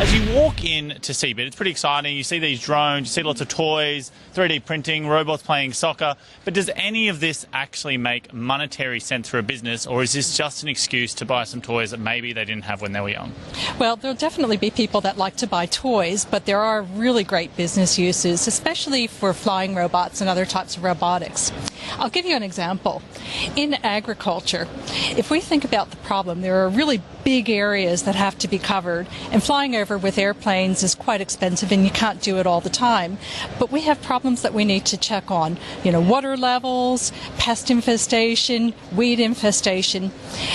As you walk in to CeBIT, it's pretty exciting. You see these drones, you see lots of toys, 3D printing, robots playing soccer. But does any of this actually make monetary sense for a business, or is this just an excuse to buy some toys that maybe they didn't have when they were young? Well, there'll definitely be people that like to buy toys, but there are really great business uses, especially for flying robots and other types of robotics. I'll give you an example. In agriculture, if we think about the problem, there are really big areas that have to be covered, and flying over with airplanes is quite expensive and you can't do it all the time. But we have problems that we need to check on, water levels, pest infestation, weed infestation.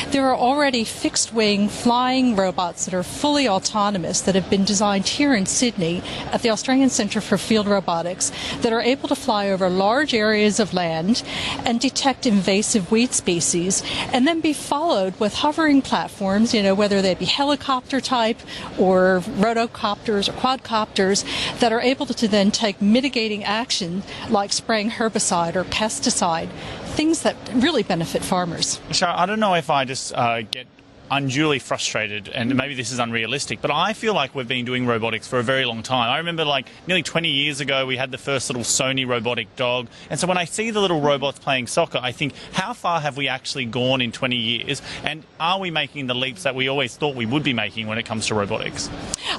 There are already fixed-wing flying robots that are fully autonomous that have been designed here in Sydney at the Australian Centre for Field Robotics that are able to fly over large areas of land and detect invasive weed species, and then be followed with hovering platforms, whether they be helicopter type or rotocopters or quadcopters, that are able to then take mitigating action like spraying herbicide or pesticide, things that really benefit farmers. Shara, I don't know if I just get unduly frustrated, and maybe this is unrealistic, but I feel like we've been doing robotics for a very long time. I remember nearly 20 years ago we had the first little Sony robotic dog, and so when I see the little robots playing soccer, I think, how far have we actually gone in 20 years, and are we making the leaps that we always thought we would be making when it comes to robotics?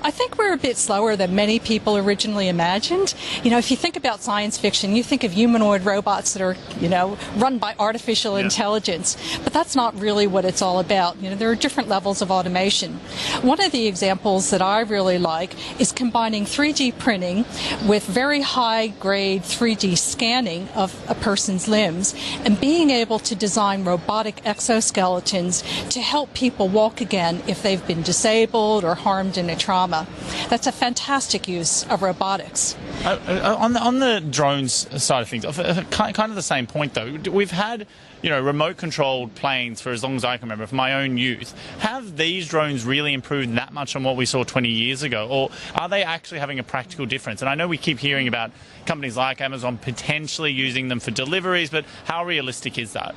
I think we're a bit slower than many people originally imagined. If you think about science fiction, you think of humanoid robots that are, run by artificial intelligence, but that's not really what it's all about. There are different levels of automation. One of the examples that I really like is combining 3D printing with very high-grade 3D scanning of a person's limbs and being able to design robotic exoskeletons to help people walk again if they've been disabled or harmed in a trauma. That's a fantastic use of robotics. On the drones side of things, kind of the same point though, we've had remote-controlled planes for as long as I can remember, for my own youth. Have these drones really improved that much on what we saw 20 years ago, or are they actually having a practical difference? And I know we keep hearing about companies like Amazon potentially using them for deliveries, but how realistic is that?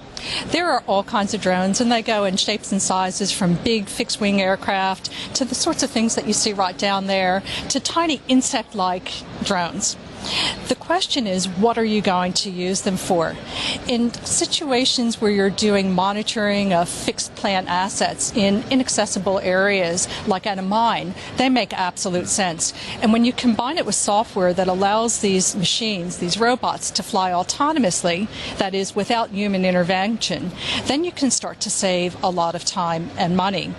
There are all kinds of drones, and they go in shapes and sizes from big fixed-wing aircraft to the sorts of things that you see right down there to tiny insect-like drones. The question is, what are you going to use them for? In situations where you're doing monitoring of fixed plant assets in inaccessible areas, like at a mine, they make absolute sense. And when you combine it with software that allows these machines, these robots, to fly autonomously, that is, without human intervention, then you can start to save a lot of time and money.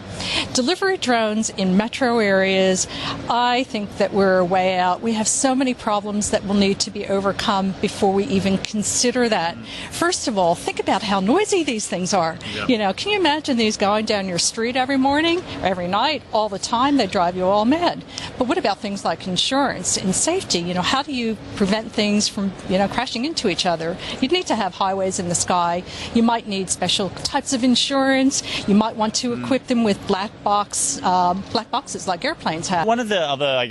Delivery drones in metro areas, I think that we're way out. We have so many problems that will need to be overcome before we even consider that. First of all, think about how noisy these things are. Yeah. Can you imagine these going down your street every morning, every night, all the time? They drive you all mad. But what about things like insurance and safety? How do you prevent things from, crashing into each other? You'd need to have highways in the sky. You might need special types of insurance. You might want to equip them with black boxes like airplanes have. One of the other,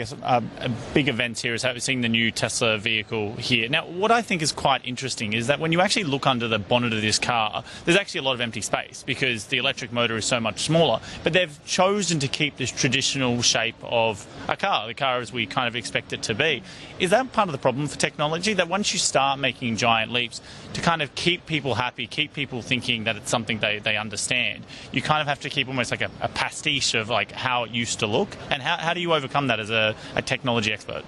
big events here is seeing the new Tesla vehicle here. Now, what I think is quite interesting is that when you actually look under the bonnet of this car, there's actually a lot of empty space because the electric motor is so much smaller, but they've chosen to keep this traditional shape of a car, the car as we kind of expect it to be. Is that part of the problem for technology, that once you start making giant leaps to kind of keep people happy, keep people thinking that it's something they understand, you kind of have to keep almost like a pastiche of how it used to look? And how do you overcome that as a technology expert?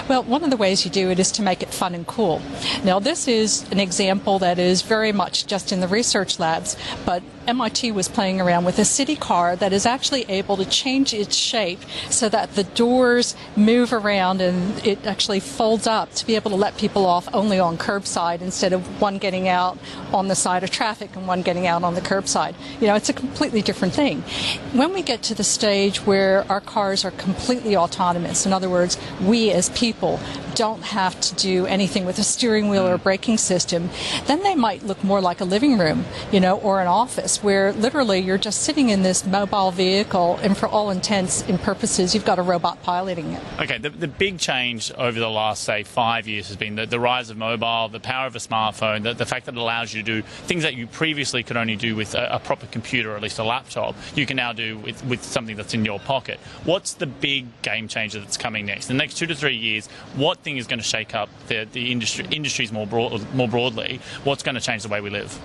Well, one of the ways you do it is to make it fun and cool. Now, this is an example that is very much just in the research labs, but MIT was playing around with a city car that is actually able to change its shape so that the doors move around and it actually folds up to be able to let people off only on curbside instead of one getting out on the side of traffic and one getting out on the curbside. It's a completely different thing. When we get to the stage where our cars are completely autonomous, in other words, we as people don't have to do anything with a steering wheel or a braking system, then they might look more like a living room, or an office. this, where literally you're just sitting in this mobile vehicle, and for all intents and purposes, you've got a robot piloting it. Okay, the big change over the last, say, 5 years has been the rise of mobile, the power of a smartphone, the fact that it allows you to do things that you previously could only do with a proper computer or at least a laptop, you can now do with something that's in your pocket. What's the big game changer that's coming next? In the next 2 to 3 years, what thing is going to shake up the industries more broadly? What's going to change the way we live?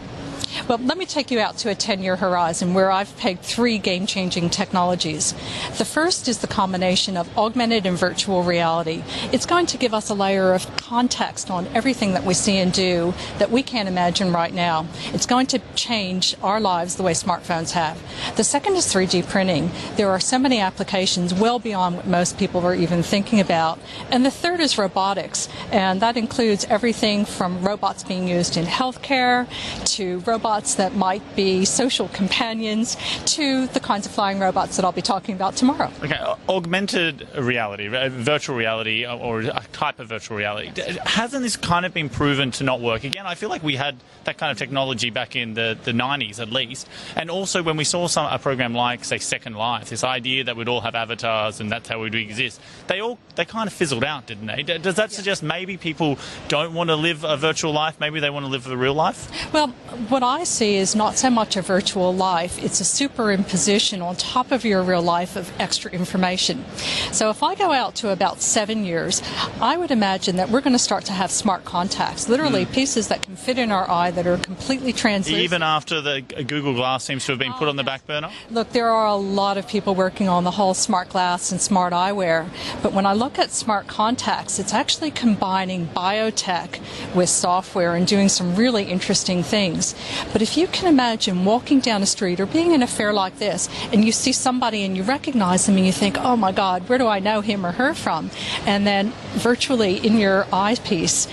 Well, let me take you out to a 10-year horizon where I've pegged 3 game-changing technologies. The first is the combination of augmented and virtual reality. It's going to give us a layer of context on everything that we see and do that we can't imagine right now. It's going to change our lives the way smartphones have. The second is 3D printing. There are so many applications well beyond what most people are even thinking about. And the third is robotics, and that includes everything from robots being used in healthcare to robots that might be social companions to the kinds of flying robots that I'll be talking about tomorrow. Okay, augmented reality, virtual reality, or a type of virtual reality, hasn't this kind of been proven to not work? Again, I feel like we had that kind of technology back in the 90s at least, and also when we saw a program like, say, Second Life, this idea that we'd all have avatars and that's how we'd exist, they kind of fizzled out, didn't they? Does that suggest maybe people don't want to live a virtual life, maybe they want to live a real life? Well, what I see is not so much a virtual life, it's a superimposition on top of your real life of extra information. So if I go out to about 7 years, I would imagine that we're going to start to have smart contacts, literally pieces that can fit in our eye that are completely translucent. Even after the Google Glass seems to have been put on the back burner? Look, there are a lot of people working on the whole smart glass and smart eyewear, but when I look at smart contacts, it's actually combining biotech with software and doing some really interesting things. But if you can imagine walking down a street or being in a fair like this and you see somebody and you recognize them and you think, oh my God, where do I know him or her from? And then virtually in your eyepiece,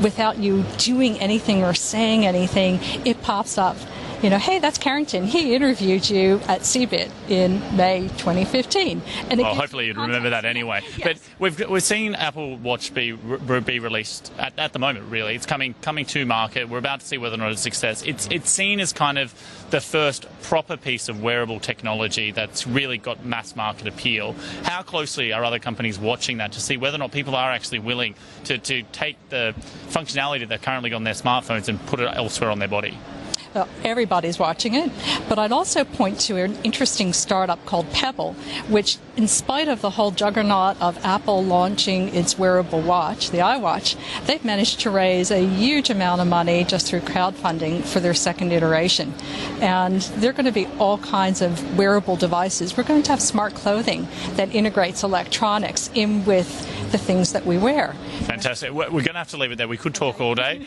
without you doing anything or saying anything, it pops up. You know, hey, that's Carrington. He interviewed you at CeBIT in May 2015. And well, hopefully you'd remember that anyway. Yes. But we've seen Apple Watch be released at the moment, really. It's coming to market. We're about to see whether or not it's a success. It's seen as kind of the first proper piece of wearable technology that's really got mass market appeal. How closely are other companies watching that to see whether or not people are actually willing to take the functionality they've currently got on their smartphones and put it elsewhere on their body? Well, everybody's watching it, but I'd also point to an interesting startup called Pebble, which, in spite of the whole juggernaut of Apple launching its wearable watch, the iWatch, they've managed to raise a huge amount of money just through crowdfunding for their second iteration. And there are going to be all kinds of wearable devices. We're going to have smart clothing that integrates electronics in with the things that we wear. Fantastic. We're going to have to leave it there. We could talk all day.